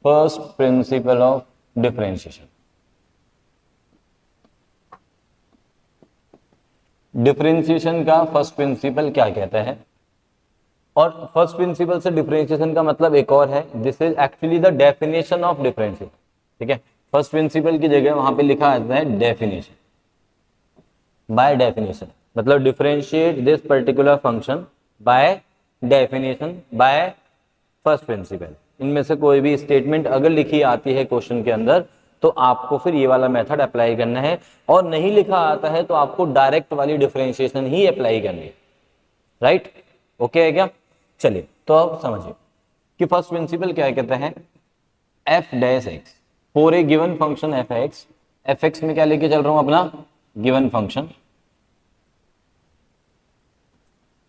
First principle of differentiation. Differentiation का first principle क्या कहता है, और फर्स्ट प्रिंसिपल से डिफरेंशिएशन का मतलब एक और है, this is actually the definition of differentiation. ठीक है, फर्स्ट प्रिंसिपल की जगह वहां पे लिखा आता है डेफिनेशन, बाय डेफिनेशन, मतलब differentiate this particular function by definition bye first principal. इनमें से कोई भी स्टेटमेंट अगर लिखी आती है क्वेश्चन के अंदर तो आपको फिर ये वाला मेथड अप्लाई करना है, और नहीं लिखा आता है तो आपको डायरेक्ट वाली डिफरेंशिएशन ही अप्लाई करनी है। राइट, ओके है क्या? चलिए तो अब समझिए कि फर्स्ट प्रिंसिपल क्या कहता है, F dash x for a given function F x. F x में क्या लेके चल रहा हूं अपना गिवन फंक्शन।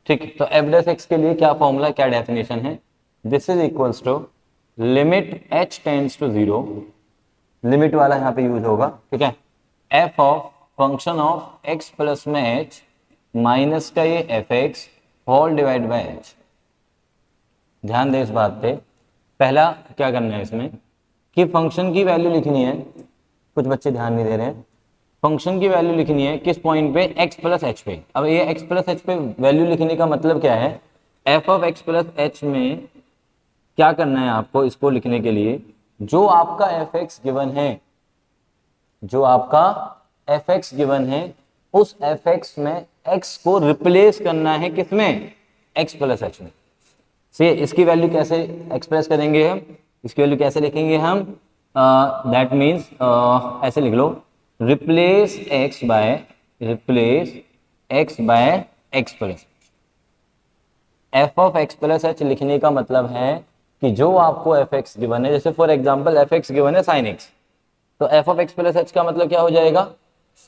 ठीक, तो एफ डैश एक्स के लिए क्या फॉर्मूला, क्या डेफिनेशन है, this is equals to limit h tends to zero, limit वाला यहां पे यूज होगा। ठीक है, f of function of x plus में एच माइनस का ये f x whole divide by h. ध्यान दे इस बात पे, पहला क्या करना है इसमें कि फंक्शन की वैल्यू लिखनी है, कुछ बच्चे ध्यान नहीं दे रहे हैं, फंक्शन की वैल्यू लिखनी है किस पॉइंट पे, x प्लस एच पे। अब ये x प्लस एच पे वैल्यू लिखने का मतलब क्या है, f of x plus h में क्या करना है आपको, इसको लिखने के लिए जो आपका fx गिवन है, जो आपका fx गिवन है उस fx में x को रिप्लेस करना है किसमें, x प्लस एच में। से इसकी वैल्यू कैसे एक्सप्रेस करेंगे हम, इसकी वैल्यू कैसे लिखेंगे हम, दैट मीन्स ऐसे लिख लो, replace x by x plus. f of x plus h लिखने का मतलब है कि जो आपको fx गिवन है, जैसे फॉर एग्जांपल fx गिवन है sin x, तो f of x plus h का मतलब क्या हो जाएगा,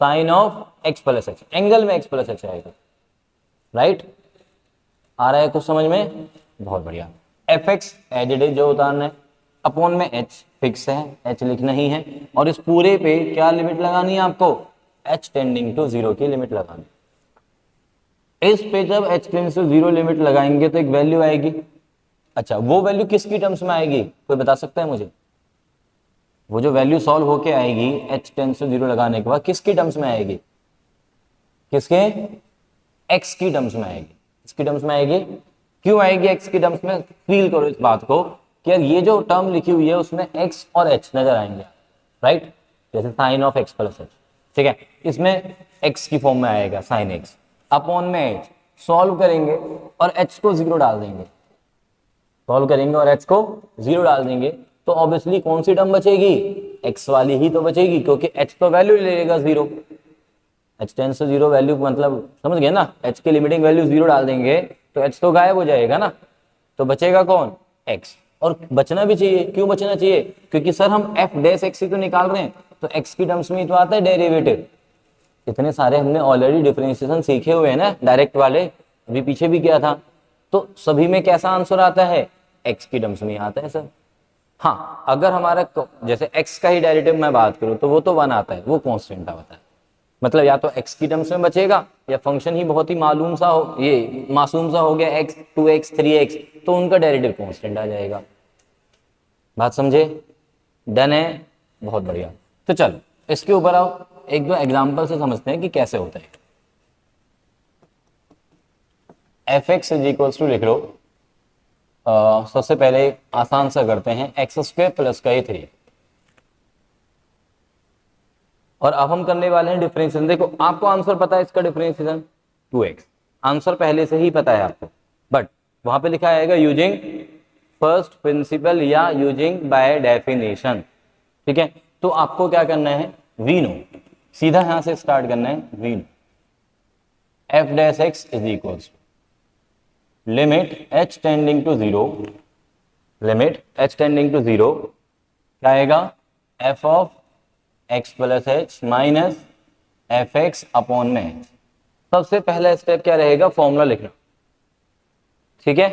sine of x plus h, angle में x प्लस एच आएगा। राइट, आ रहा है कुछ समझ में? बहुत बढ़िया। fx एज इट इज जो उतारना है, अपॉन में h फिक्स है, h लिखना ही है, और इस पूरे पे क्या लिमिट लगानी है आपको, h टेंडिंग टू जीरो की लिमिट लगानी। इस पे जब h tends to zero limit लगाएंगे तो एक वैल्यू आएगी। अच्छा, वो वैल्यू किसकी टर्म्स में आएगी, कोई बता सकता है मुझे? वो जो वैल्यू सॉल्व होके आएगी h टेंड्स टू जीरो लगाने के बाद किसकी टर्म्स में आएगी, किसके, x की टर्म्स में आएगी। इसकी टर्म्स में आएगी, क्यों आएगी x की टर्म्स में, फील करो इस बात को कि यार ये जो टर्म लिखी हुई है उसमें x और h नजर आएंगे। राइट, जैसे sine of x plus h, ठीक है, इसमें x की फॉर्म में आएगा साइन x, अपॉन में h, सॉल्व करेंगे और h को जीरो डाल देंगे, सॉल्व करेंगे और h को जीरो डाल देंगे, तो ऑब्वियसली कौन सी टर्म बचेगी, x वाली ही तो बचेगी, क्योंकि h तो वैल्यू ले लेगा zero, h tends to zero value मतलब समझ गए ना, h की लिमिटिंग वैल्यू जीरो डाल देंगे तो h तो गायब हो जाएगा ना, तो बचेगा कौन, x। और बचना भी चाहिए, क्यों बचना चाहिए, क्योंकि सर हम f डैश x ही तो निकाल रहे हैं, तो x की टर्म्स में ही तो आता है डेरिवेटिव। इतने सारे हमने ऑलरेडी डिफरेंशिएशन सीखे हुए हैं ना, डायरेक्ट वाले अभी पीछे भी किया था, तो सभी में कैसा आंसर आता है, x की टर्म्स में आता है सर। हाँ, अगर हमारा जैसे x का ही डेरिवेटिव मैं बात करूं तो वो तो 1 आता है, वो कांस्टेंट आता है, मतलब या तो x की टर्म्स में बचेगा या फंक्शन ही बहुत ही मालूम सा हो, ये मासूम सा हो गया x 2x 3x, तो उनका डेरिवेटिव कांस्टेंट आ जाएगा। बात समझे? डन है, बहुत बढ़िया। तो चलो इसके ऊपर आओ, एक दो एग्जांपल से समझते हैं कि कैसे होता है। fx इज इक्वल्स टू लिख लो, सबसे पहले आसान सा करते हैं, एक्स स्क्वायर प्लस का 3, और अब हम करने वाले हैं डिफरेंशिएशन। देखो आपको आंसर पता है इसका डिफरेंशिएशन 2x, आंसर पहले से ही पता है आपको, बट वहां पे लिखा आएगा यूजिंग फर्स्ट प्रिंसिपल या यूजिंग बाय डेफिनेशन। ठीक है, तो आपको क्या करना है, वी नो, सीधा यहां से स्टार्ट करना है, we know f dash x is equals limit h tending to zero, limit h tending to zero क्या आएगा, f of x plus h minus f x upon में h। सबसे पहला स्टेप क्या रहेगा, फॉर्मूला लिखना। ठीक है,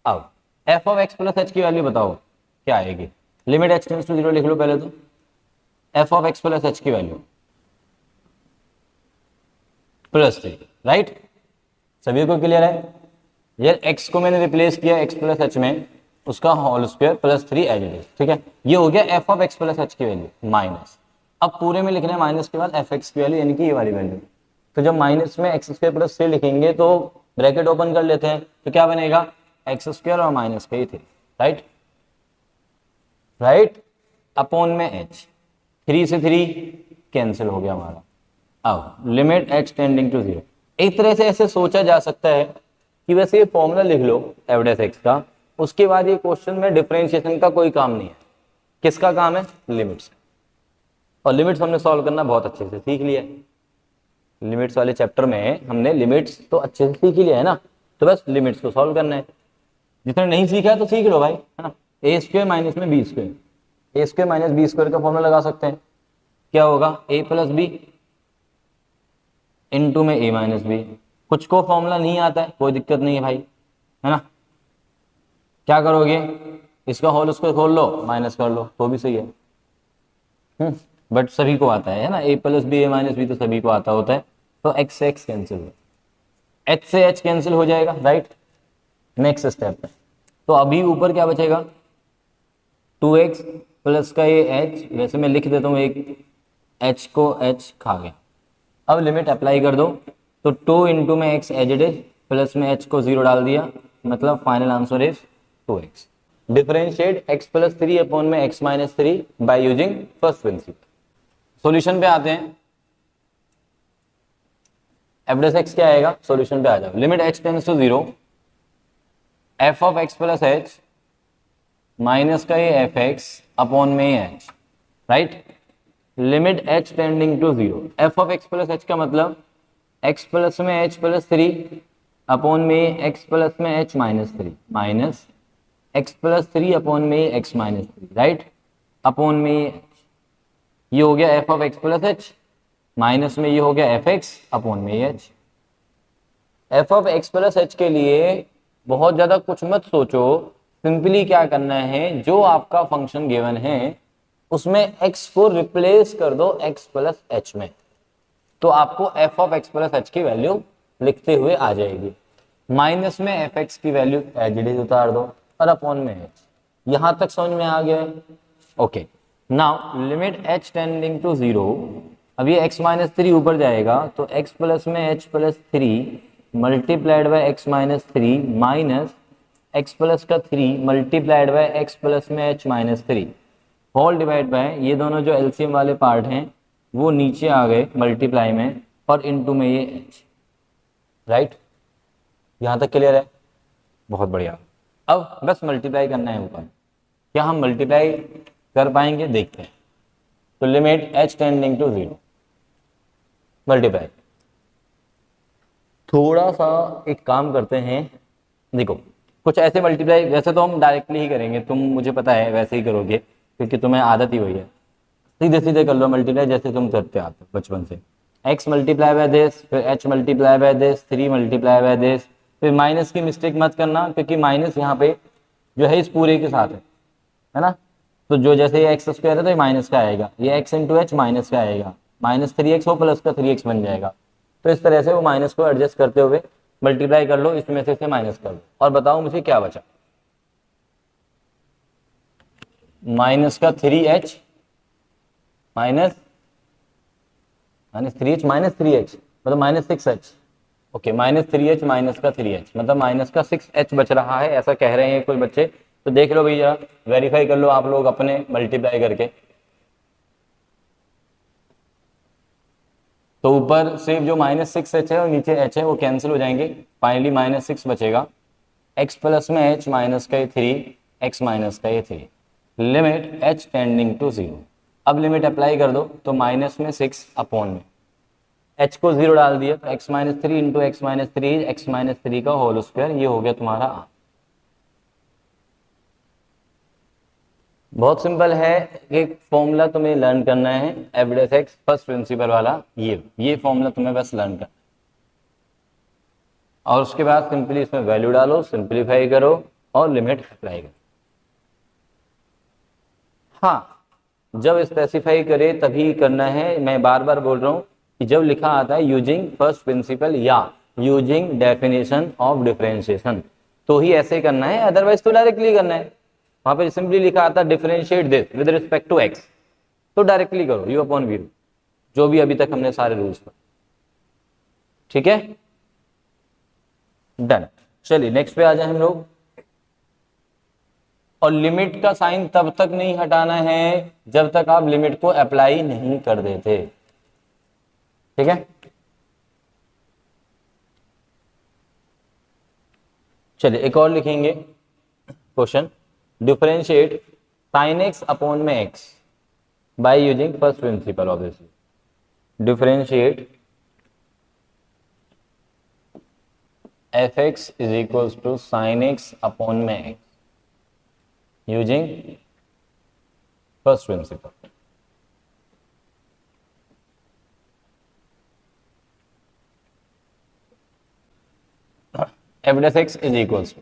अब f of x plus h की वैल्यू बताओ क्या आएगी, limit h tends to zero लिख लो पहले तो, f of x plus h की वैल्यू +3। राइट, सभी को क्लियर है? यार x को मैंने रिप्लेस किया x प्लस एच में, उसका whole square plus 3 as it is, ठीक है। ये हो गया f of x plus h की वैल्यू माइनस, अब पूरे में लिखना है माइनस के बाद एफ एक्स की वैल्यू यानी कि ये वाली वैल्यू। तो जब माइनस में एक्स स्क्वायर प्लस 3 लिखेंगे तो ब्रैकेट ओपन कर लेते हैं, तो क्या बनेगा एक्स स्क्वायर और माइनस का ही 3, राइट राइट अपॉन में एच, 3 से 3 कैंसिल हो गया हमारा। अब लिमिट एच टेंडिंग टू 0। एक तरह से ऐसे सोचा जा सकता है कि वैसे ये फॉर्मूला लिख लो एफ डैश एक्स का, उसके बाद ये क्वेश्चन में डिफरेंशिएशन का कोई काम नहीं है। किसका काम है? लिमिट्स। और लिमिट्स हमने सॉल्व करना बहुत अच्छे से सीख लिया है। लिमिट्स वाले चैप्टर में हमने लिमिट्स तो अच्छे से सीख ही लिया है ना, तो बस लिमिट्स को सॉल्व करना है। जिसने नहीं सीखा है तो सीख लो भाई, है ना। ए स्क्वायर माइनस में बी स्क्वायर, ए स्क्वायर माइनस बी स्क्वायर का फॉर्मूला लगा सकते हैं। क्या होगा? ए प्लस बी इंटू में ए माइनस बी। कुछ को फॉर्मूला नहीं आता है, कोई दिक्कत नहीं है भाई, है ना। क्या करोगे? इसका होल स्क्वायर खोल लो, माइनस कर लो तो भी सही है। बट सभी को आता है ना, ए प्लस बी ए माइनस बी तो सभी को आता होता है। तो एक्स से एक्स कैंसिल हो, एच से एच कैंसिल हो जाएगा, राइट। नेक्स्ट स्टेप है, तो अभी ऊपर क्या बचेगा? 2x प्लस का ये h, वैसे मैं लिख देता हूँ एक h को h खा गया। अब लिमिट अप्लाई कर दो, तो 2 इंटू में x as it is plus में h को 0 डाल दिया, मतलब final answer is 2x। Differentiate x plus 3 upon में x minus 3 by using first principle. Solution पे आते हैं। एफ डैश एक्स क्या आएगा? सॉल्यूशन पे आ जाओ। Limit h tends to 0, f of x plus h minus का ये एफ एक्स अपॉन में h, right. Limit h tending to 0, f of x plus h का मतलब x प्लस में h प्लस 3 अपॉन में x प्लस में h minus 3 minus x plus 3 upon में x minus 3, right, upon में h। ये हो गया f of x plus h, minus में ये हो गया एफ एक्स अपॉन में H. F of x plus H के लिए बहुत ज्यादा कुछ मत सोचो, सिंपली क्या करना है, जो आपका फंक्शन गिवन है उसमें x को रिप्लेस कर दो x प्लस एच में, तो आपको F of x plus h की वैल्यू लिखते हुए आ जाएगी। माइनस में एफ एक्स की वैल्यू एज इट इज उतार दो और अपॉन में एच। यहां तक समझ में आ गया? Okay, now limit h tending to 0। अब ये x माइनस 3 ऊपर जाएगा, तो x प्लस में h plus 3 multiplied by x minus 3 minus x plus का 3 मल्टीप्लाइड बाय x प्लस में h minus 3 whole divide by, ये दोनों जो एलसीएम वाले पार्ट हैं वो नीचे आ गए मल्टीप्लाई में, और इनटू में ये h, राइट। यहां तक क्लियर है? बहुत बढ़िया। अब बस मल्टीप्लाई करना है ऊपर। क्या हम मल्टीप्लाई कर पाएंगे? देखते हैं। तो limit h tending to 0 multiply. थोड़ा सा एक काम करते हैं, देखो कुछ ऐसे मल्टीप्लाई, वैसे तो हम डायरेक्टली ही करेंगे, तुम मुझे पता है वैसे ही करोगे क्योंकि तुम्हें आदत ही हुई है। सीधे सीधे कर लो मल्टीप्लाई जैसे तुम करते आते हो बचपन से। x मल्टीप्लाई बाय दिस, फिर h multiply by this, 3 multiply by this, फिर माइनस की मिस्टेक मत करना क्योंकि माइनस यहाँ पे जो है इस पूरे के साथ है ना। तो जो जैसे ये एक्स स्क्वायर है तो ये माइनस का आएगा, ये एक्स इंटू एच माइनस का आएगा, माइनस 3x हो प्लस का 3x बन जाएगा। तो इस तरह से वो माइनस को एडजस्ट करते हुए मल्टीप्लाई कर लो, इसमें से माइनस कर लो और बताओ मुझे क्या बचा। माइनस का 3h minus 3h minus 3h मतलब minus 6h। Okay, minus 3h minus का 3h मतलब माइनस का 6h बच रहा है, ऐसा कह रहे हैं कुछ बच्चे। तो देख लो भैया, वेरीफाई कर लो आप लोग अपने मल्टीप्लाई करके। तो ऊपर सिर्फ जो माइनस 6h है और नीचे h है वो कैंसिल हो जाएंगे, फाइनली माइनस 6 बचेगा। x प्लस में h माइनस का 3, x माइनस का 3, लिमिट h टेंडिंग टू 0। अब लिमिट अप्लाई कर दो, तो माइनस में 6 अपॉन में h को 0 डाल दिया, तो x minus 3 into x minus 3, x minus 3 का होल स्क्वायर, ये हो गया तुम्हारा आंसर। बहुत सिंपल है, एक फॉर्मूला तुम्हें लर्न करना है F dash x first principle वाला, ये फॉर्मूला तुम्हें बस लर्न करना, और उसके बाद सिंपली इसमें वैल्यू डालो, सिंपलीफाई करो और लिमिट अप्लाई करो। हाँ, जब स्पेसिफाई करे तभी करना है। मैं बार बार बोल रहा हूं कि जब लिखा आता है यूजिंग फर्स्ट प्रिंसिपल या यूजिंग डेफिनेशन ऑफ डिफरेंशिएशन, तो ही ऐसे करना है, अदरवाइज तो डायरेक्टली करना है। वहां पे सिंपली लिखा आता differentiate this with respect to x, तो डायरेक्टली करो यू अपॉन वी, जो भी अभी तक हमने सारे रूल्स पर। ठीक है, डन। चलिए नेक्स्ट पे आ जाए हम लोग। और लिमिट का साइन तब तक नहीं हटाना है जब तक आप लिमिट को अप्लाई नहीं कर देते। ठीक है, चलिए एक और लिखेंगे question, differentiate sine x upon में x by using first principle obviously. Differentiate f x is equals to sine x upon में x using first principle. F dash x is equals to,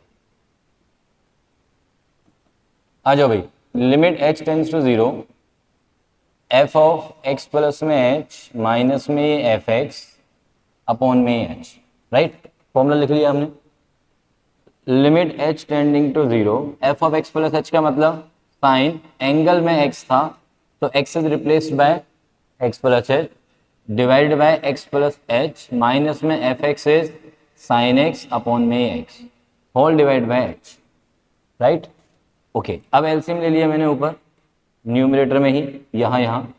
आ जाओ भाई, limit h tends to 0 f of x plus में h minus में f x upon में h, right. Formula लिख लिया हमने, limit h tending to 0 f of x plus h का मतलब साइन एंगल में x था तो x is replaced by x plus h divided by x plus h minus में f x is sine x upon में x whole divide by h, right. Okay, अब LCM ले लिया मैंने ऊपर न्यूमरेटर में ही, यहाँ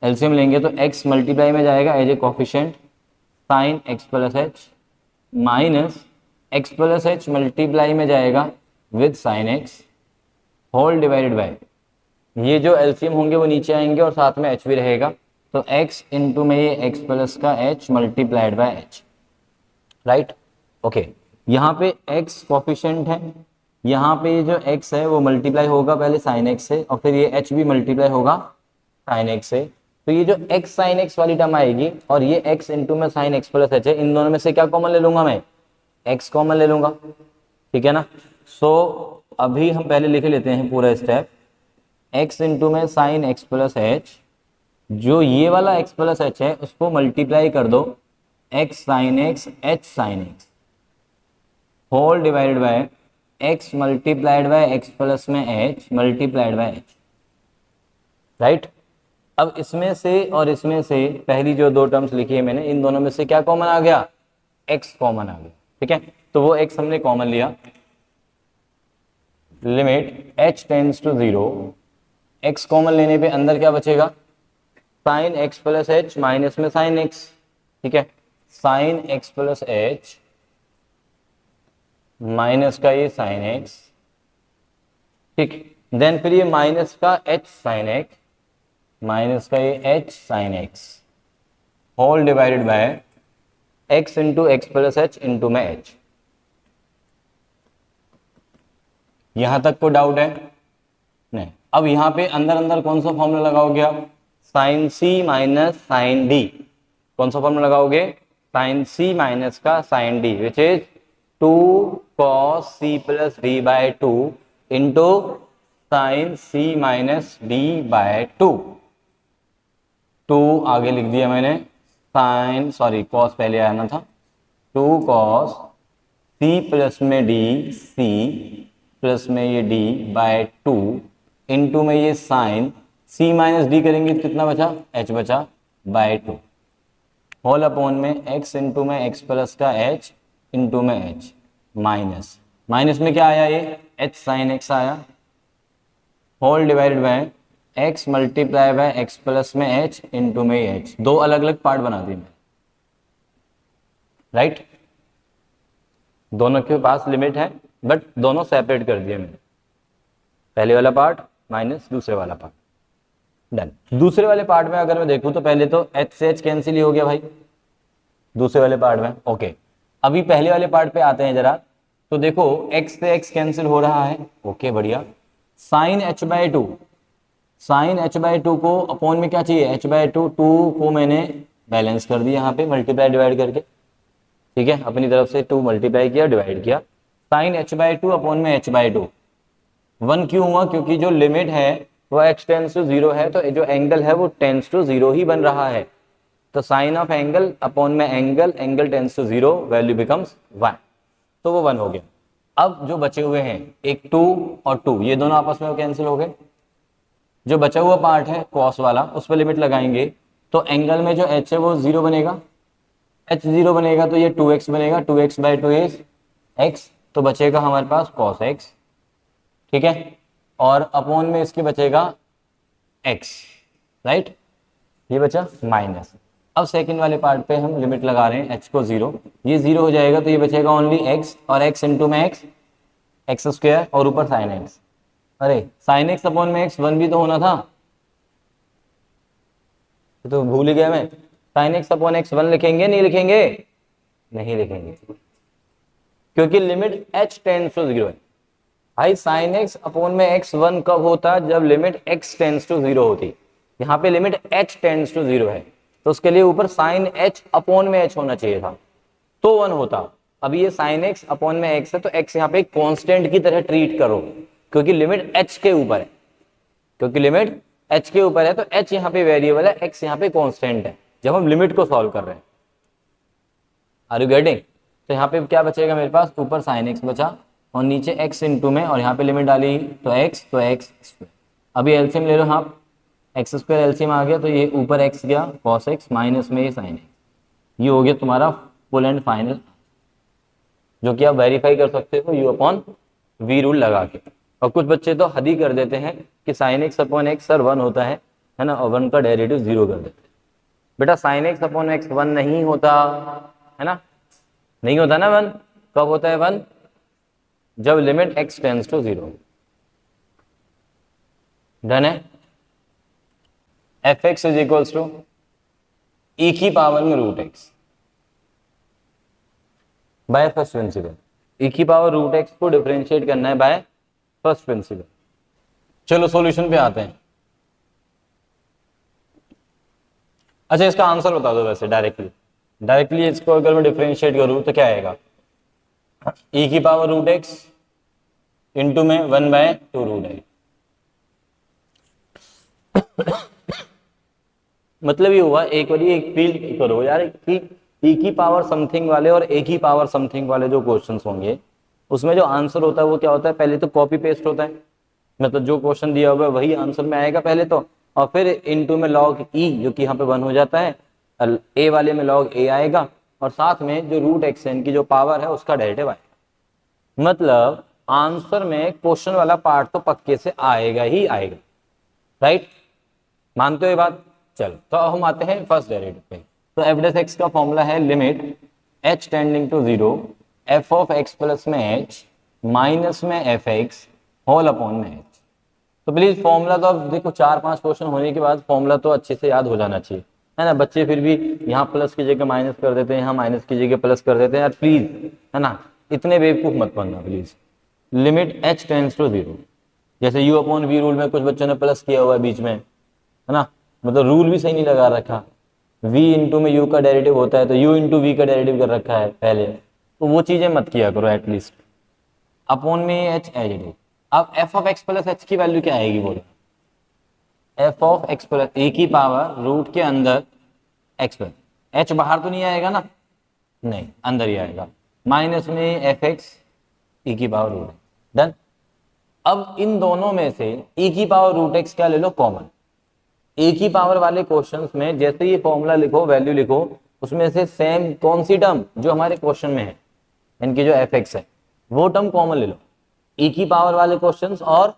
एलसीएम लेंगे तो x मल्टीप्लाई में जाएगा as a coefficient sine x plus h minus x plus h multiply में जाएगा with sine x whole divided by, ये जो एलसीएम होंगे वो नीचे आएंगे और साथ में h भी रहेगा, तो x इंटू में ये x प्लस का h multiplied by h, right. Okay, यहाँ पे x कोफिशिएंट है, यहाँ पे ये जो x है वो मल्टीप्लाई होगा पहले साइन x से और फिर ये h भी मल्टीप्लाई होगा साइन x से, तो ये जो x साइन x वाली टर्म आएगी और ये x इंटू में साइन x प्लस h है, इन दोनों में से क्या कॉमन ले लूंगा मैं, x कॉमन ले लूंगा, ठीक है ना। सो अभी हम पहले लिख लेते हैं पूरा स्टेप, x इंटू में साइन x प्लस h, जो ये वाला x प्लस h है उसको मल्टीप्लाई कर दो x sine x h sine x whole divided by x multiplied by x plus में h multiplied by h, right. अब इसमें से और इसमें से पहली जो दो टर्म्स लिखी है मैंने, इन दोनों में से क्या कॉमन आ गया, x कॉमन आ गया, ठीक है। तो वो x हमने कॉमन लिया, limit h tends to 0, x common लेने पे अंदर क्या बचेगा, sine x plus h minus में साइन x, ठीक है, sine x plus h minus का ये साइन x, ठीक, देन फिर ये माइनस का h साइन x माइनस का ये h sine x whole divided by x into x plus h into में h। यहां तक को डाउट है नहीं। अब यहां पे अंदर अंदर कौन सा फॉर्मूला लगाओगे आप, sine c minus sine d, कौन सा फॉर्मूला लगाओगे, साइन c माइनस का sine d which is 2 cos c plus d by 2 into sine c minus d by 2, 2 आगे लिख दिया मैंने, साइन सॉरी cos पहले आना था, 2 cos c प्लस में d c प्लस में ये d बाय 2 इंटू में ये साइन c माइनस d करेंगे तो कितना बचा, h बचा बाय 2 होल अपॉन में x इंटू में x प्लस का h इंटू में h माइनस, माइनस में क्या आया ये h साइन x आया whole divided by x multiply by x plus में h इंटू में h, दो अलग अलग पार्ट बना दिए मैंने, राइट। दोनों के पास लिमिट है बट दोनों सेपरेट कर दिए मैंने, पहले वाला पार्ट माइनस दूसरे वाला पार्ट, डन। दूसरे वाले पार्ट में अगर मैं देखूं तो पहले तो h से h कैंसिल ही हो गया भाई दूसरे वाले पार्ट में, ओके। अभी पहले वाले पार्ट पे आते हैं जरा, तो देखो x से x कैंसिल हो रहा है, ओके बढ़िया। Sine h by 2, sine h by 2 को अपॉन में क्या चाहिए, h बाय 2, 2 को मैंने बैलेंस कर दिया यहाँ पे मल्टीप्लाई डिवाइड करके, ठीक है, अपनी तरफ से 2 मल्टीप्लाई किया डिवाइड किया, साइन h बाय 2 अपॉन में h बाय 2, 1 क्यों हुआ, क्योंकि जो लिमिट है वो x टेंस टू 0 है, तो जो एंगल है वो टेंस टू 0 ही बन रहा है, तो साइन ऑफ एंगल अपॉन में एंगल, एंगल टेंस टू 0, वैल्यू बिकम्स 1, तो वो 1 हो गया। अब जो बचे हुए हैं एक 2 और 2, ये दोनों आपस में कैंसिल हो गए। जो बचा हुआ पार्ट है कॉस वाला, उस पर लिमिट लगाएंगे तो एंगल में जो एच है वो 0 बनेगा, एच 0 बनेगा तो ये 2x बनेगा, 2x बाई 2 इज x, तो बचेगा हमारे पास cos x, ठीक है, और अपॉन में इसके बचेगा x, राइट, ये बचा माइनस। अब सेकंड वाले पार्ट पे हम लिमिट लगा रहे हैं h को 0, ये 0 हो जाएगा तो ये बचेगा ओनली x, और x इंटू में x स्क्वायर और ऊपर साइन x। अरे साइन x अपॉन में x 1 भी तो होना था, तो भूल ही गया मैं। साइन x अपॉन x 1 लिखेंगे, नहीं लिखेंगे? नहीं लिखेंगे, क्योंकि लिमिट h टेंड्स टू 0 है। भाई साइन x अपॉन में x 1 कब होता? जब लिमिट x टेंड्स टू 0 होती। यहाँ पे लिमिट h टेंड्स टू 0 है, तो उसके लिए ऊपर साइन h अपॉन में h होना चाहिए था, तो 1 होता। अभी ये साइन x अपॉन में x है, तो x यहाँ पे कांस्टेंट की तरह ट्रीट करो, क्योंकि लिमिट h के ऊपर है, क्योंकि लिमिट h के ऊपर है, तो h यहाँ पे वेरिएबल है, x यहाँ पे कांस्टेंट है जब हम लिमिट को सॉल्व कर रहे हैं। Are you getting? तो यहाँ पे क्या बचेगा मेरे पास? ऊपर साइन x बचा और नीचे x इंटू में, और यहाँ पे लिमिट डाली तो x, तो x स्क्वायर। अभी एलसीएम ले लो, हाँ एक्स स्क्वायर एलसीएम आ गया, तो ये ऊपर x गया cos x, माइनस में ये साइन x, ये हो गया तुम्हारा फुल एंड फाइनल, जो कि आप वेरीफाई कर सकते हो u अपॉन v रूल लगा के। और कुछ बच्चे तो हद ही कर देते हैं कि sine x upon x sir 1 होता है ना, और 1 का डेरिवेटिव 0 कर देते हैं। बेटा साइन x अपॉन x 1 नहीं होता है ना, नहीं होता ना 1। कब होता है 1? जब limit x tends to 0। Done है। F x is equals to e की पावर में root x by first principle. E की पावर रूट एक्स को डिफरेंशिएट करना है बाय फर्स्ट प्रिंसिपल। चलो सॉल्यूशन पे आते हैं। अच्छा इसका आंसर बता दो वैसे डायरेक्टली इसको अगर मैं डिफरेंशिएट करूं तो क्या आएगा? ई की पावर रूट एक्स इंटू में 1/2 रूट एक्स। मतलब ये हुआ, एक बार एक फील करो यार कि ई की पावर समथिंग वाले और ए की पावर समथिंग वाले जो क्वेश्चंस होंगे उसमें जो आंसर होता है वो क्या होता है? पहले तो कॉपी पेस्ट होता है, मतलब जो क्वेश्चन दिया हुआ है वही आंसर में आएगा पहले तो, और फिर इनटू में लॉग ई जो कि यहाँ पे 1 हो जाता है, ए वाले में लॉग ए आएगा, और साथ में जो रूट एक्स एन की जो पावर है उसका डेरिवेटिव आएगा। मतलब आंसर में क्वेश्चन वाला पार्ट तो पक्के से आएगा ही आएगा, राइट? मानते हो ये बात? चलो तो अब हम आते हैं फर्स्ट डेरिवेटिव पे। तो एफ डेस एक्स का फॉर्मूला है limit h tending to 0 f of x plus में h माइनस में f x होल अपॉन में h। तो प्लीज फॉर्मूला तो अब देखो 4-5 क्वेश्चन होने के बाद फॉर्मूला तो अच्छे से याद हो जाना चाहिए, है ना। बच्चे फिर भी यहाँ प्लस की जगह माइनस कर देते हैं, यहाँ माइनस की जगह प्लस कर देते हैं यार, प्लीज, है ना, इतने बेवकूफ मत बनना please. Limit h tends to 0, जैसे u अपॉन v रूल में कुछ बच्चों ने प्लस किया हुआ है बीच में, है ना, मतलब रूल भी सही नहीं लगा रखा। v इंटू में u का डेरिवेटिव होता है तो u इंटू v का डेरिवेटिव कर रखा है पहले, तो वो चीजें मत किया करो एटलीस्ट। अपॉन में h एज इट इज। अब f of x plus h की वैल्यू क्या आएगी बोलो? f of x plus a की पावर रूट के अंदर x प्लस h, बाहर तो नहीं आएगा ना, नहीं अंदर ही आएगा, माइनस में f(x) e की पावर रूट। डन। अब इन दोनों में से e की पावर रूट x क्या ले लो? कॉमन। ए की पावर वाले क्वेश्चंस में जैसे ये फॉर्मूला लिखो, वैल्यू लिखो, उसमें से सेम कौन सी टर्म जो हमारे क्वेश्चन में है, इनकी जो एफ एक्स है वो टर्म कॉमन ले लो। ई की पावर वाले क्वेश्चंस और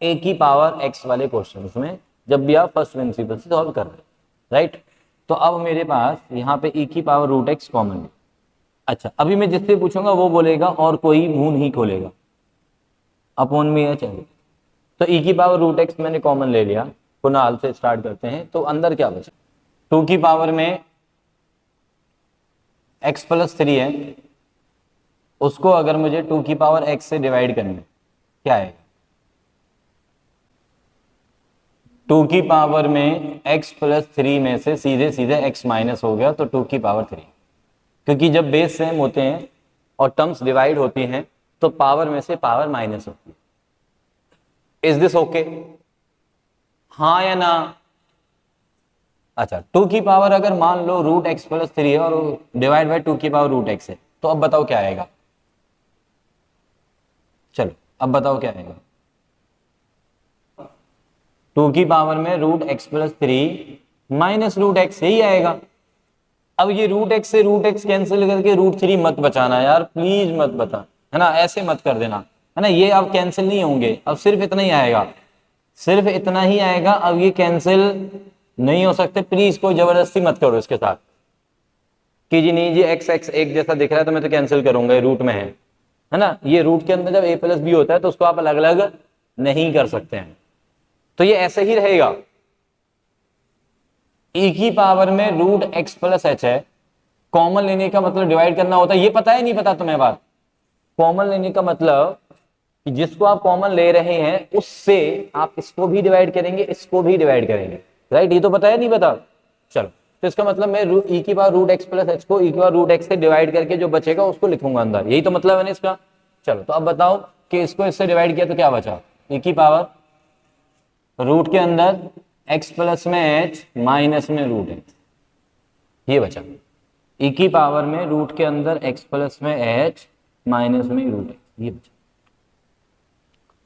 ए की पावर एक्स वाले क्वेश्चंस में जब भी आप फर्स्ट प्रिंसिपल से सॉल्व कर रहे हैं, राइट? तो अब मेरे पास यहाँ पे ई की पावर रूट एक्स कॉमन है। अच्छा अभी मैं जिससे पूछूंगा वो बोलेगा और कोई मुंह नहीं खोलेगा, अपॉन में है चाहिए। तो ई की पावर रूट एक्स मैंने कॉमन ले लिया, कुनाल से स्टार्ट करते हैं। तो अंदर क्या बचा? 2 की पावर में x प्लस 3 है, उसको अगर मुझे 2 की पावर x से डिवाइड करना है क्या है? 2 की पावर में x प्लस 3 में से सीधे सीधे x माइनस हो गया, तो 2 की पावर 3, क्योंकि जब बेस सेम होते हैं और टर्म्स डिवाइड होती हैं तो पावर में से पावर माइनस होती है। Is this okay? हाँ या ना? अच्छा 2 की पावर अगर मान लो रूट एक्स प्लस 3 है और डिवाइड बाय 2 की पावर रूट एक्स है, तो अब बताओ क्या आएगा? चलो अब बताओ क्या आएगा। 2 की पावर में root x plus 3 minus root x, यही आएगा। अब ये रूट एक्स से रूट एक्स कैंसिल करके रूट 3 मत बचाना यार, प्लीज मत बता, है ना, ऐसे मत कर देना, है ना, ये अब कैंसिल नहीं होंगे, अब सिर्फ इतना ही आएगा, सिर्फ इतना ही आएगा, अब ये कैंसिल नहीं हो सकते, प्लीज कोई जबरदस्ती मत करो इसके साथ कि जी नहीं जी एक्स एक्स एक जैसा दिख रहा है तो मैं तो कैंसिल करूंगा, ये रूट में है ना, ये रूट के अंदर जब a प्लस बी होता है तो उसको आप अलग अलग नहीं कर सकते हैं, तो ये ऐसे ही रहेगा। e की पावर में रूट एक्स प्लस एच है, कॉमन लेने का मतलब डिवाइड करना होता है, ये पता है नहीं पता तुम्हें बात? कॉमन लेने का मतलब कि जिसको आप कॉमन ले रहे हैं उससे आप इसको भी डिवाइड करेंगे, इसको भी डिवाइड करेंगे, राइट, ये तो पता है नहीं पता? चलो, तो इसका मतलब मैं e की power root x plus h को e की पावर रूट एक्स से डिवाइड करके जो बचेगा उसको लिखूंगा अंदर, यही तो मतलब है ना इसका। चलो तो अब बताओ कि इसको इससे डिवाइड किया तो क्या बचा, e की पावर रूट के अंदर x प्लस में एच माइनस में रूट एक्स, ये बचा। e की पावर में रूट के अंदर x प्लस में एच माइनस में रूट एक्स, ये बचा।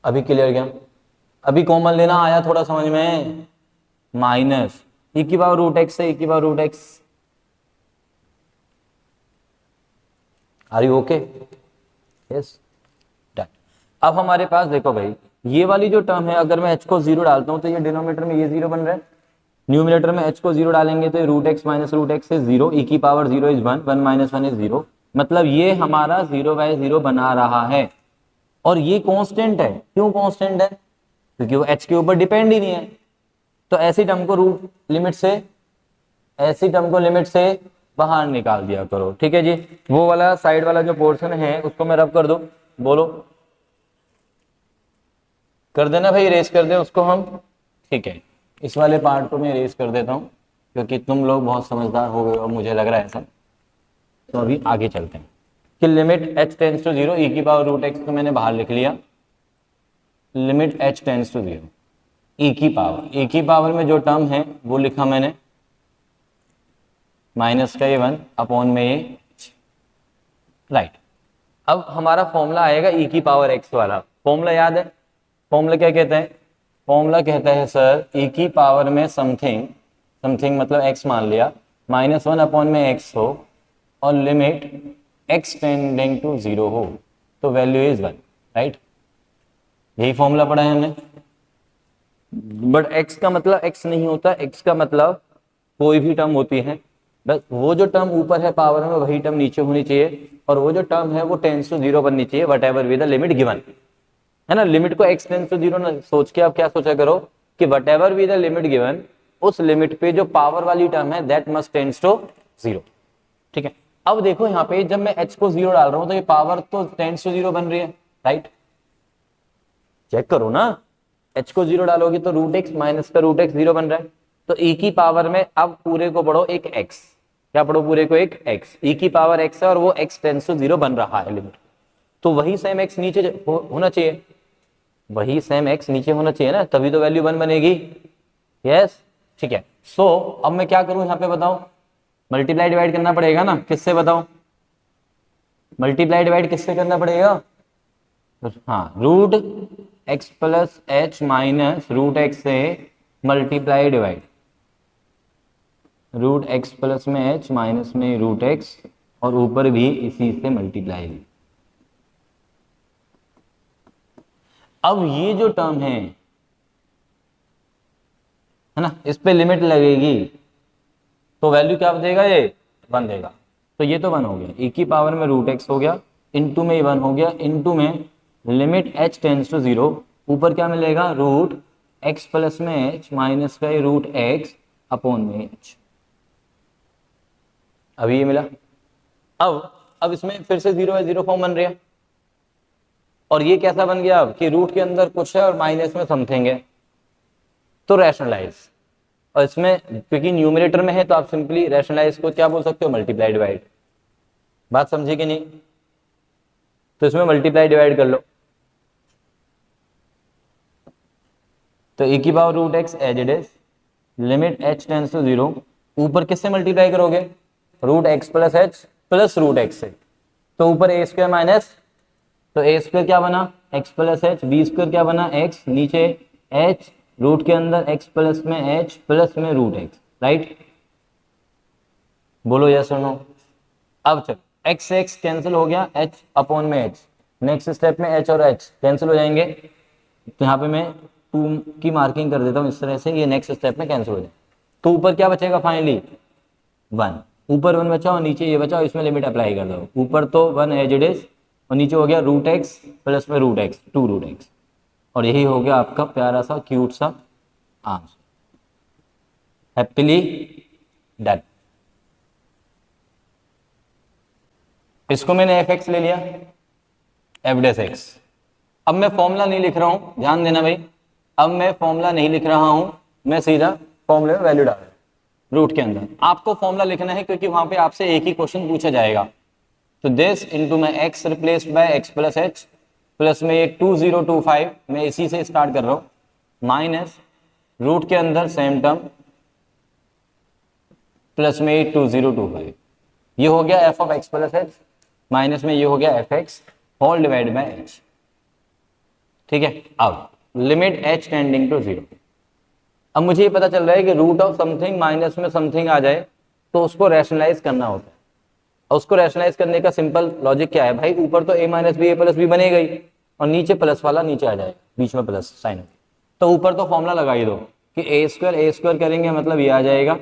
अभी क्लियर क्या? अभी कॉमन लेना आया थोड़ा समझ में? माइनस e की पावर रूट एक्स से e की power root x, are you okay? Yes, done. अब हमारे पास देखो भाई, ये वाली जो टर्म है अगर मैं h को 0 डालता हूं तो ये डिनोमिनेटर में ये 0 बन रहा है, न्यूमिनेटर में h को 0 डालेंगे तो ये root x minus root x से 0, e की पावर 0 इज 1, 1 माइनस 1 इज 0, मतलब ये हमारा 0/0 बना रहा है, और ये कांस्टेंट है। क्यों कांस्टेंट है? क्योंकि वो h के ऊपर डिपेंड ही नहीं है, तो ऐसी टर्म को रूट लिमिट से, ऐसी टर्म को लिमिट से बाहर निकाल दिया करो, ठीक है जी। वो वाला साइड वाला जो पोर्शन है उसको मैं रब कर दूं, बोलो कर देना भाई, इरेज कर दे उसको हम, ठीक है। इस वाले पार्ट को मैं इरेज कर देता हूं क्योंकि तुम लोग बहुत समझदार हो गए हो, मुझे लग रहा है ऐसा। तो अभी आगे चलते हैं कि limit h tends to 0, e की पावर रूट एक्स को मैंने बाहर लिख लिया, limit h tends to 0, e की पावर में जो टर्म है वो लिखा मैंने माइनस का ये 1 अपॉन में ये, राइट। अब हमारा फॉर्मूला आएगा e की पावर x वाला, फॉर्मूला याद है? फॉर्मूला क्या कहता है? फॉर्मूला कहता है सर e की पावर में समथिंग, समथिंग मतलब x मान लिया, -1 अपॉन में x हो और लिमिट x टेंडिंग टू 0 हो तो वैल्यू इज 1, राइट, यही फॉर्मूला पढ़ा है हमने। बट x का मतलब x नहीं होता, x का मतलब कोई भी टर्म होती है, बस वो जो टर्म ऊपर है पावर में वही टर्म नीचे होनी चाहिए, और वो जो टर्म है वो टेंस टू 0 बननी चाहिए, what ever with the limit given, है ना। लिमिट को x टेंस टू 0 ना सोच के आप क्या सोचा करो कि what ever with the limit given, उस लिमिट पे जो पावर वाली टर्म है दैट मस्ट टेंस टू 0, ठीक है। अब देखो यहाँ पे जब मैं h को 0 डाल रहा हूं तो ये पावर तो टेंस टू 0 बन रही है, राइट, चेक करो ना, h को 0 डालोगे तो रूट एक्स माइनस का रूट एक्स 0 बन रहा है, तो e की पावर में अब पूरे को पढ़ो एक x, क्या पढ़ो पूरे को एक x, e की पावर x है और वो x टेंस टू 0 बन रहा है लिमिट, तो वही सेम x नीचे होना चाहिए, वही सेम x नीचे होना चाहिए ना, तभी तो वैल्यू 1 बनेगी, यस, ठीक है। सो अब मैं क्या करूं यहाँ पे बताओ, मल्टीप्लाई डिवाइड करना पड़ेगा ना, किससे बताओ, मल्टीप्लाई डिवाइड किससे करना पड़ेगा? हाँ, root x plus h minus root x से multiply divide, root x plus में एच माइनस में रूट एक्स और ऊपर भी इसी से मल्टीप्लाई। अब ये जो टर्म है ना, इस पे लिमिट लगेगी तो वैल्यू क्या देगा, ये 1 देगा, तो ये तो 1 हो गया, e की पावर में रूट एक्स हो गया, इनटू में 1 हो गया, इनटू में लिमिट h टेंस टू 0, ऊपर क्या मिलेगा रूट x प्लस में h माइनस का रूट x अपॉन में h, अभी ये मिला। अब इसमें फिर से 0/0 फॉर्म बन रहा है, और ये कैसा बन गया अब कि रूट के अंदर कुछ है और माइनस में समथिंग है, तो रैशनलाइज, और इसमें क्योंकि न्यूमरेटर में है तो आप सिंपली रैशनलाइज को क्या बोल सकते हो, मल्टीप्लाई डिवाइड, बात समझे कि नहीं? तो इसमें मल्टीप्लाई डिवाइड कर लो, तो e की power root x as it is, limit h tends to 0, ऊपर किससे मल्टीप्लाई करोगे, root x plus h plus root x से, तो ऊपर ए स्क्वायर माइनस, तो ए स्क्वायर क्या बना x plus h, b square क्या बना एक्स, नीचे एच, रूट के अंदर एक्स प्लस में एच प्लस में रूट एक्स, राइट। बोलो यस और नो। अब चल एक्स से एक्स कैंसिल हो गया, एच अपॉन में एच, नेक्स्ट स्टेप में एच और एच कैंसिल हो जाएंगे, तो यहाँ पे मैं 2 की मार्किंग कर देता हूँ इस तरह से, ये नेक्स्ट स्टेप में कैंसिल हो जाए। तो ऊपर क्या बचेगा फाइनली 1, ऊपर 1 बचा और नीचे ये बचा, इसमें लिमिट अप्लाई कर दो। ऊपर तो 1 एज इट इज और नीचे हो गया रूट एक्स प्लस में रूट एक्स, 2 रूट एक्स, और यही हो गया आपका प्यारा सा क्यूट सा आंसर। Happily done. इसको मैंने एफ एक्स ले लिया, एफ डैश एक्स। अब मैं फॉर्मूला नहीं लिख रहा हूं, ध्यान देना भाई, अब मैं फॉर्मूला नहीं लिख रहा हूं, मैं सीधा फॉर्मूले में वैल्यू डाल रहा हूं रूट के अंदर। आपको फॉर्मूला लिखना है क्योंकि वहां पे आपसे एक ही क्वेश्चन पूछा जाएगा। तो दिस इनटू में x replaced by x plus h plus में ये 2025, मैं इसी से स्टार्ट कर रहा हूं, माइनस रूट के अंदर सेम टर्म प्लस में 2025, ये हो गया f of x plus h, minus में ये हो गया f x whole divide by h. ठीक है, अब लिमिट एच टेंडिंग टू 0। अब मुझे ये पता चल रहा है कि रूट ऑफ समथिंग माइनस में समथिंग आ जाए तो उसको रैशनलाइज करना होता है, और उसको रैशनलाइज करने का सिंपल लॉजिक क्या है भाई, ऊपर तो a minus b a plus b बनेगा ही, और नीचे प्लस वाला नीचे आ जाएगा, बीच में प्लस साइन। तो ऊपर तो फॉर्मूला लगा ही दो कि ए स्क्वायर करेंगे मतलब ये आ जाएगा,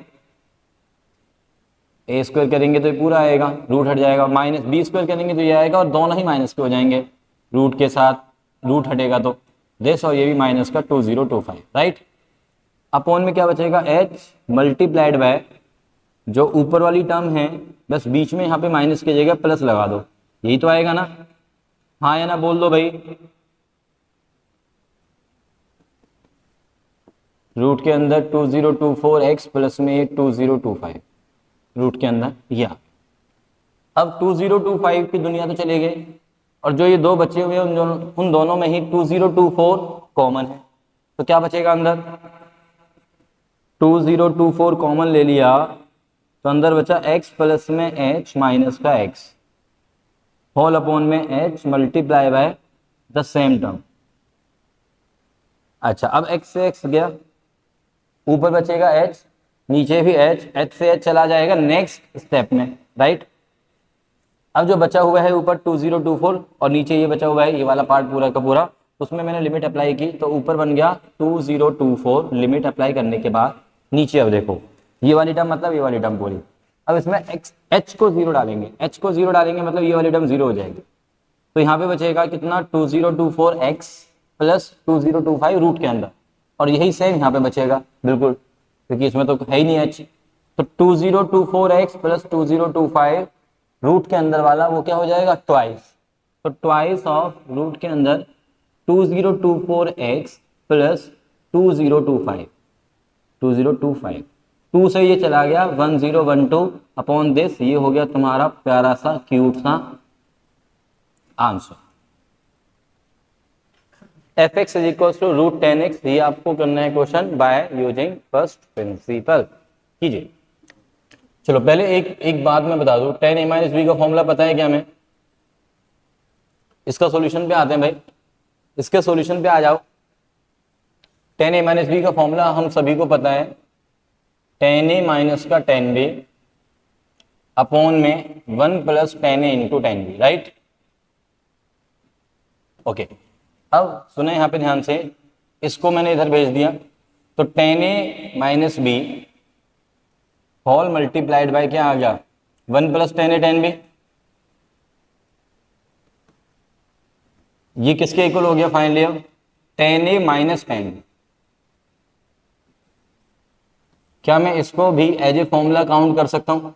ए स्क्वायर करेंगे तो ये पूरा आएगा, रूट हट जाएगा, माइनस बी स्क्वायर करेंगे तो ये आएगा, और दोनों ही माइनस के हो जाएंगे, रूट के साथ रूट हटेगा तो दिस, और ये भी माइनस का 2025, राइट। अपॉन में क्या बचेगा एच मल्टीप्लाइड बाय जो ऊपर वाली टर्म है, बस बीच में यहाँ पे माइनस की जगह प्लस लगा दो, यही तो आएगा ना, हाँ या ना बोल दो भाई। रूट के अंदर 2024x प्लस में 2025 रूट के अंदर या। अब 2025 की दुनिया तो चले गए, और जो ये दो बचे हुए उन दोनों में ही 2024 कॉमन है, तो क्या बचेगा अंदर 2024 कॉमन ले लिया, तो अंदर बचा x प्लस में h माइनस का x होल अपॉन में h multiply by the same term. अच्छा, अब x से x गया, ऊपर बचेगा h, नीचे भी h से h चला जाएगा नेक्स्ट स्टेप में, राइट। अब जो बचा हुआ है ऊपर 2024 और नीचे ये बचा हुआ है, ये वाला पार्ट पूरा का पूरा, उसमें मैंने लिमिट अप्लाई की तो ऊपर बन गया 2024, लिमिट अप्लाई करने के बाद नीचे अब देखो ये वाली टर्म मतलब ये वाली टर्म पूरी, अब इसमें h को 0 डालेंगे, h को 0 डालेंगे मतलब ये वाली टर्म 0 हो जाएगी, तो यहाँ पे बचेगा कितना 2024x प्लस 2025 रूट के अंदर, और यही सेम यहाँ पे बचेगा बिल्कुल, क्योंकि इसमें तो है ही नहीं h। तो 2024x प्लस 2025 रूट के अंदर वाला वो क्या हो जाएगा ट्वाइस, तो ट्वाइस ऑफ रूट के अंदर 2024x प्लस 2025 2 से ये चला गया 1012 अपॉन दिस, ये हो गया तुम्हारा प्यारा सा क्यूट सा answer. F x is equal to root 10x, ये आपको करना है question by using first principle. कीजिए। चलो पहले एक बात मैं बता दूं, tan a माइनस बी का फॉर्मूला पता है क्या हमें, इसका सॉल्यूशन पे आते हैं भाई, इसके सॉल्यूशन पे आ जाओ। tan a माइनस बी का फॉर्मूला हम सभी को पता है, tan a माइनस का tan b अपॉन में 1 plus tan a into tan b, right. Okay, अब सुने यहाँ पे ध्यान से, इसको मैंने इधर भेज दिया, तो tan a minus b whole multiplied by क्या आ गया 1 plus tan a tan b, ये किसके इक्वल हो गया फाइनली, अब tan a minus tan b। क्या मैं इसको भी एज ए फॉर्मूला काउंट कर सकता हूं,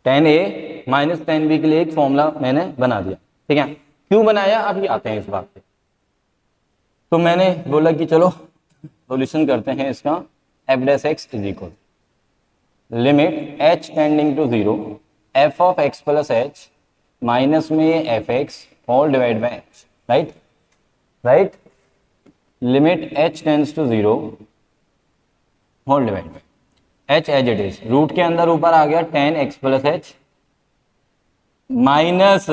tan a minus tan b के लिए एक फॉर्मूला मैंने बना दिया, ठीक है। क्यों बनाया अभी आते हैं इस बात पे। तो मैंने बोला कि चलो सॉल्यूशन करते हैं इसका, f dash x is equal limit h tending to 0 f of x plus h minus में f x whole divide by h, right. Limit h tends to 0 whole divide by h as it is, root के अंदर ऊपर आ गया tan x plus h minus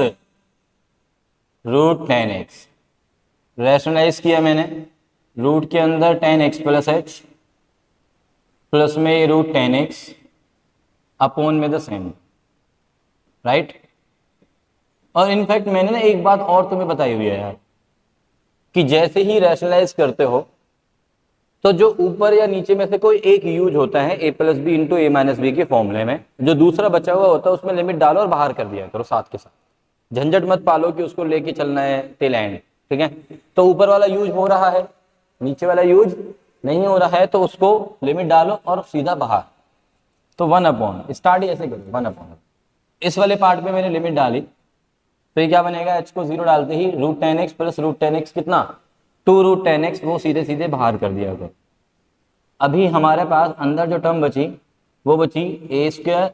root 10x, rationalise किया मैंने, root के अंदर 10x प्लस एच प्लस में ये रूट 10x अपॉन में द सेम, राइट। और इनफैक्ट मैंने ना एक बात और तुम्हें बताई हुई है यार, कि जैसे ही रैशनलाइज करते हो तो जो ऊपर या नीचे में से कोई एक यूज होता है ए प्लस बी इंटू ए माइनस बी के फॉर्मूले में, जो दूसरा बचा हुआ होता है उसमें लिमिट डालो और बाहर कर दिया करो साथ के साथ। झंझट मत पालो कि उसको लेके चलना है टिल एंड, ठीक है। तो ऊपर वाला यूज हो रहा है, नीचे वाला यूज नहीं हो रहा है, तो उसको लिमिट डालो और सीधा बाहर। तो 1 अपॉन, स्टार्ट ही ऐसे करो 1 अपॉन, इस वाले पार्ट में मैंने लिमिट डाली, तो ये क्या बनेगा, h को 0 डालते ही root 10x plus root 10x कितना 2 रूट 10x, वो सीधे सीधे बाहर कर दिया गया। अभी हमारे पास अंदर जो टर्म बची वो बची ए स्क्वायर,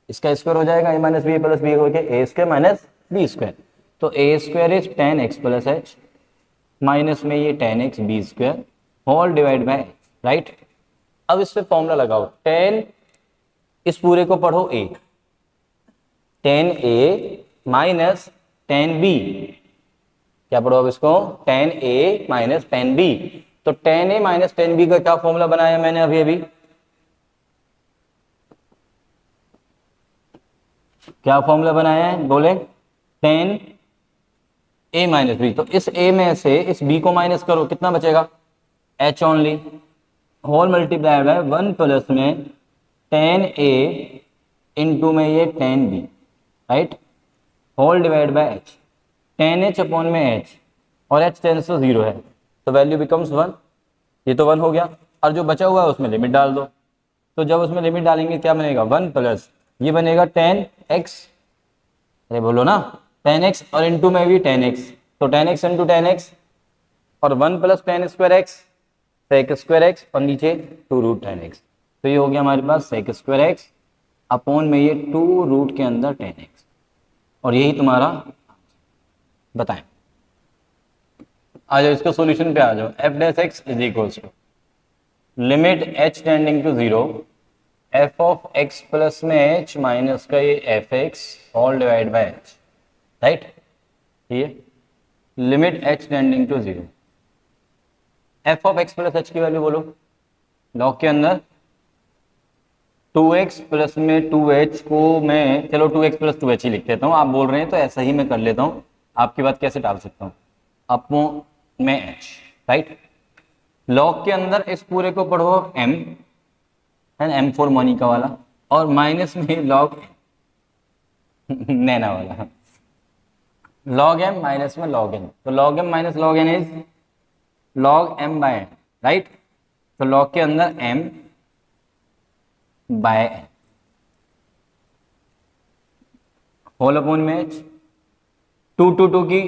इसका स्क्वायर हो जाएगा a minus b plus b होके a square minus b square, तो a square is 10x plus h minus में ये 10x b square whole divide by h, right. अब इस पे फॉर्मूला लगाओ, 10 इस पूरे को पढ़ो a, 10a माइनस 10b, क्या पढ़ो अब इसको, 10a माइनस 10b। तो 10a माइनस 10b का क्या फॉर्मूला बनाया मैंने अभी अभी, क्या फॉर्मूला बनाया है बोले, 10a माइनस b। तो इस a में से इस b को माइनस करो, कितना बचेगा, h only whole multiply by 1 plus में 10a इंटू में ये 10b, right, whole divide by h, 10h upon में h, और h टेंस टू 0 है तो वैल्यू बिकम्स 1, ये तो 1 हो गया। और जो बचा हुआ है उसमें लिमिट डाल दो, तो जब उसमें लिमिट डालेंगे क्या बनेगा, 1 प्लस ये बनेगा 10x, अरे बोलो ना 10x, और इंटू में भी 10x, तो 10x इंटू 10x और 1 plus 10 square x, sec square x, और नीचे 2 रूट 10x, तो ये हो गया हमारे पास सेक स्क्वायर एक्स अपॉन में ये 2 रूट के अंदर 10x, और यही तुम्हारा, बताएं आ जाओ इसका सॉल्यूशन पे आ जाओ। F dash x is equals to limit h tending to 0 f of x plus में h माइनस का ये f x all divide by h, right. ये limit h tending to 0, f of x plus h की value बोलो, log के अंदर 2x plus में 2h को मैं, चलो 2x प्लस 2h ही लिख देता हूँ, आप बोल रहे हैं तो ऐसा ही मैं कर लेता हूँ, आपकी बात कैसे डाल सकता हूँ, अपो में h, राइट। लॉग के अंदर इस पूरे को पढ़ो m है, m फॉर मोनिका वाला, और माइनस में लॉग नैना वाला, लॉग m माइनस में लॉग n, तो log m minus log n is log m by n, right. तो लॉग के अंदर m by n whole upon में h, 2 की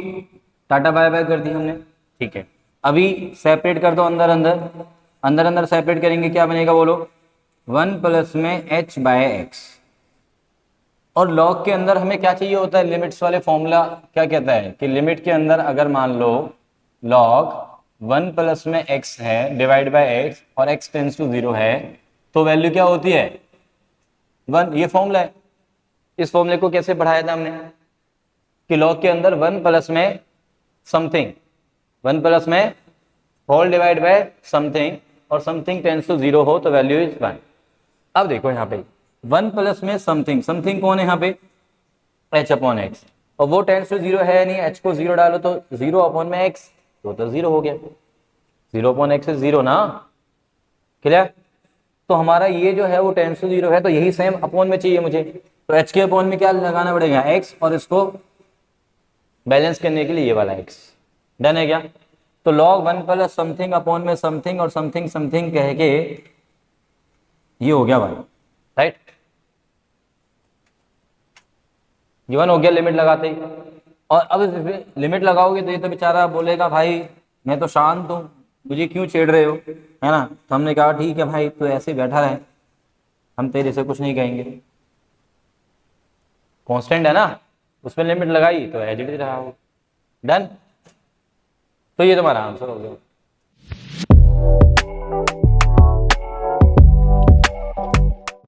टाटा बाय बाय कर दी हमने, ठीक है। अभी सेपरेट कर दो, अंदर अंदर अंदर अंदर सेपरेट करेंगे, क्या बनेगा बोलो, 1 प्लस में h बाय x, और लॉग के अंदर हमें क्या चाहिए होता है, लिमिट्स वाले फॉर्मूला क्या कहता है कि लिमिट के अंदर अगर मान लो लॉग 1 प्लस में x है डिवाइड बाय x और x टेंस टू 0 है, तो वैल्यू क्या होती है 1, ये फॉर्मूला है। इस फॉर्मूले को कैसे बढ़ाया था हमने, कि लॉग के अंदर 1 प्लस में समथिंग, 1 प्लस में होल डिवाइड बाय समथिंग, और समथिंग टेंस टू 0 हो तो वैल्यू इज 1। अब देखो यहाँ पे 1 प्लस में समथिंग, समथिंग कौन है यहाँ पे, h अपॉन एक्स, और वो टेंस टू 0 है नहीं, h को 0 डालो तो 0 अपॉन में x, तो 0 हो गया, 0 अपॉन एक्स इज 0 ना, क्लियर। तो हमारा ये जो है वो टेंस टू 0 है, तो यही सेम अपॉन में चाहिए मुझे, तो h के अपॉन में क्या लगाना पड़ेगा x, और इसको बैलेंस करने के लिए ये वाला x, डन है क्या। तो log 1 प्लस समथिंग अपॉन में समथिंग और समथिंग समथिंग कह के ये हो गया 1, राइट। ये 1 हो गया लिमिट लगाते ही, और अब लिमिट लगाओगे तो ये तो बेचारा बोलेगा भाई मैं तो शांत हूँ, मुझे क्यों छेड़ रहे हो, है ना। तो हमने कहा ठीक है भाई तो ऐसे बैठा रहे, हम तेरे से कुछ नहीं कहेंगे, कांस्टेंट है ना, उसमें लिमिट लगाई तो एज इट इज रहा हो, डन। तो ये तुम्हारा आंसर हो गया।